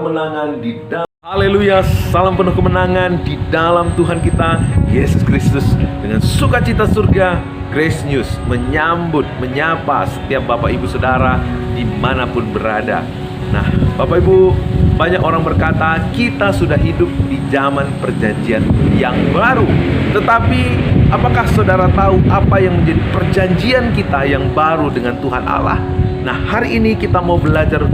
kemenangan di dalam Haleluya, salam penuh kemenangan di dalam Tuhan kita Yesus Kristus. Dengan sukacita surga, Grace News menyapa setiap Bapak Ibu Saudara dimanapun berada. Nah, Bapak Ibu, banyak orang berkata kita sudah hidup di zaman perjanjian yang baru. Tetapi apakah saudara tahu apa yang menjadi perjanjian kita yang baru dengan Tuhan Allah? Nah, hari ini kita mau belajar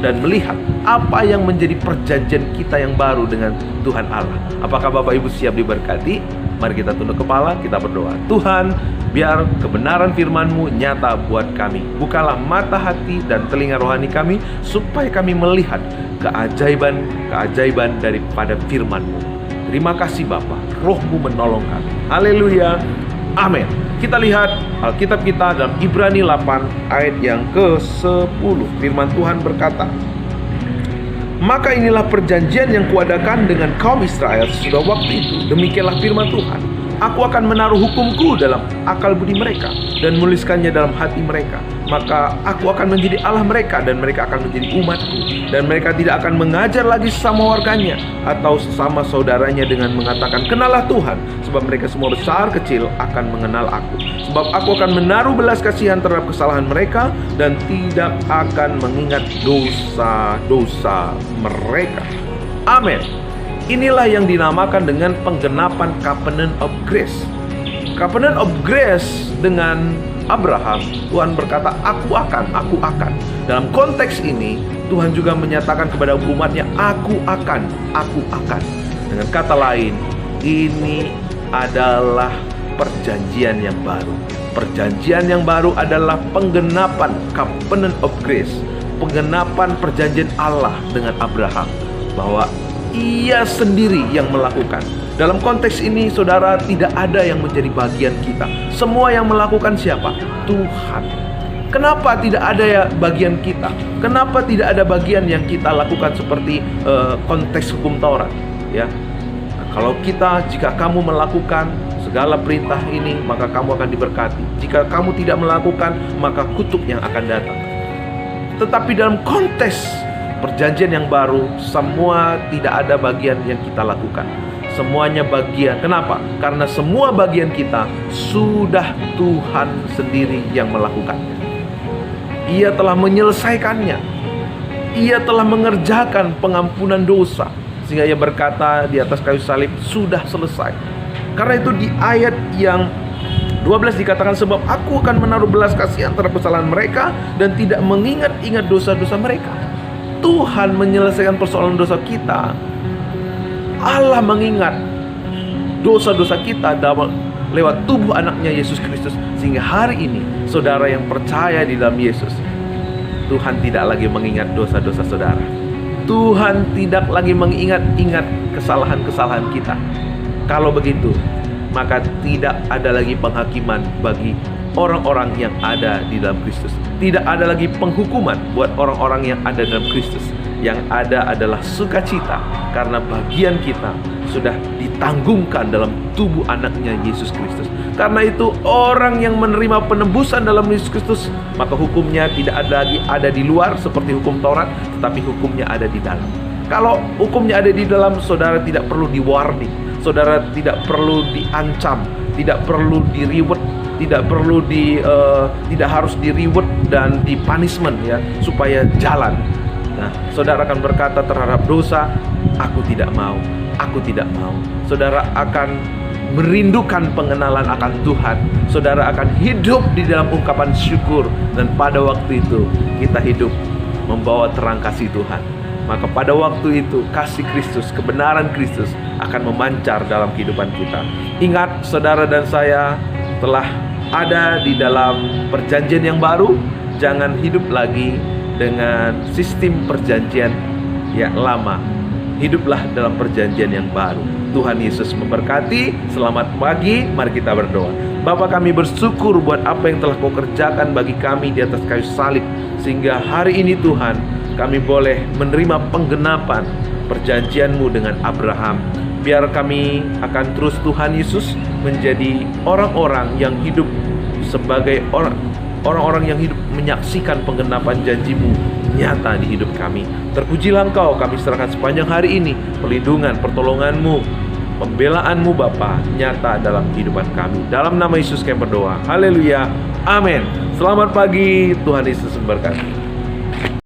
dan melihat apa yang menjadi perjanjian kita yang baru dengan Tuhan Allah. Apakah Bapak Ibu siap diberkati? Mari kita tunduk kepala, kita berdoa. Tuhan, biar kebenaran firman-Mu nyata buat kami. Bukalah mata hati dan telinga rohani kami, supaya kami melihat keajaiban daripada firman-Mu. Terima kasih Bapa, Roh-Mu menolong kami. Haleluya, amin. Kita lihat Alkitab kita dalam Ibrani 8 ayat yang ke-10. Firman Tuhan berkata, "Maka inilah perjanjian yang kuadakan dengan kaum Israel sesudah waktu itu. Demikianlah firman Tuhan. Aku akan menaruh hukumku dalam akal budi mereka dan menuliskannya dalam hati mereka. Maka aku akan menjadi Allah mereka dan mereka akan menjadi umatku. Dan mereka tidak akan mengajar lagi sesama warganya atau sesama saudaranya dengan mengatakan, 'Kenallah Tuhan,' sebab mereka semua besar kecil akan mengenal aku. Sebab aku akan menaruh belas kasihan terhadap kesalahan mereka dan tidak akan mengingat dosa-dosa mereka." Amin. Inilah yang dinamakan dengan penggenapan Covenant of Grace. Covenant of Grace dengan Abraham, Tuhan berkata, aku akan. Dalam konteks ini, Tuhan juga menyatakan kepada umatnya, aku akan. Dengan kata lain, ini adalah perjanjian yang baru. Perjanjian yang baru adalah penggenapan Covenant of Grace, penggenapan perjanjian Allah dengan Abraham, bahwa Ia sendiri yang melakukan. Dalam konteks ini, saudara, tidak ada yang menjadi bagian kita. Semua yang melakukan siapa? Tuhan. Kenapa tidak ada ya bagian kita? Kenapa tidak ada bagian yang kita lakukan seperti konteks hukum Taurat? Ya, nah, jika kamu melakukan segala perintah ini, maka kamu akan diberkati. Jika kamu tidak melakukan, maka kutuk yang akan datang. Tetapi dalam konteks perjanjian yang baru, semua tidak ada bagian yang kita lakukan. Semuanya bagian. Kenapa? Karena semua bagian kita sudah Tuhan sendiri yang melakukannya. Ia telah menyelesaikannya. Ia telah mengerjakan pengampunan dosa, sehingga Ia berkata di atas kayu salib, sudah selesai. Karena itu di ayat yang 12 dikatakan, sebab aku akan menaruh belas kasihan terhadap kesalahan mereka dan tidak mengingat-ingat dosa-dosa mereka. Tuhan menyelesaikan persoalan dosa kita. Allah mengingat dosa-dosa kita lewat tubuh anaknya Yesus Kristus. Sehingga hari ini, saudara yang percaya di dalam Yesus, Tuhan tidak lagi mengingat dosa-dosa saudara. Tuhan tidak lagi mengingat-ingat kesalahan-kesalahan kita. Kalau begitu, maka tidak ada lagi penghakiman bagi orang-orang yang ada di dalam Kristus. Tidak ada lagi penghukuman buat orang-orang yang ada dalam Kristus. Yang ada adalah sukacita, karena bagian kita sudah ditanggungkan dalam tubuh anaknya Yesus Kristus. Karena itu orang yang menerima penebusan dalam Yesus Kristus, maka hukumnya tidak ada lagi ada di luar seperti hukum Taurat, tetapi hukumnya ada di dalam. Kalau hukumnya ada di dalam, saudara tidak perlu di-warning, saudara tidak perlu diancam, tidak perlu di-reward, tidak harus di-reward dan di-punishment ya, supaya jalan. Nah, saudara akan berkata terhadap dosa, aku tidak mau. Saudara akan merindukan pengenalan akan Tuhan. Saudara akan hidup di dalam ungkapan syukur. Dan pada waktu itu, kita hidup membawa terang kasih Tuhan. Maka pada waktu itu, kasih Kristus, kebenaran Kristus akan memancar dalam kehidupan kita. Ingat, saudara dan saya telah ada di dalam perjanjian yang baru. Jangan hidup lagi dengan sistem perjanjian yang lama. Hiduplah dalam perjanjian yang baru. Tuhan Yesus memberkati. Selamat pagi, mari kita berdoa. Bapa, kami bersyukur buat apa yang telah Kau kerjakan bagi kami di atas kayu salib, sehingga hari ini Tuhan, kami boleh menerima penggenapan perjanjian-Mu dengan Abraham. Biar kami akan terus, Tuhan Yesus, menjadi orang-orang yang hidup sebagai orang-orang yang hidup menyaksikan penggenapan janji-Mu nyata di hidup kami. Terpujilah Engkau, kami serahkan sepanjang hari ini perlindungan, pertolongan-Mu, pembelaan-Mu Bapa nyata dalam kehidupan kami. Dalam nama Yesus kami berdoa. Haleluya. Amin. Selamat pagi, Tuhan Yesus memberkati.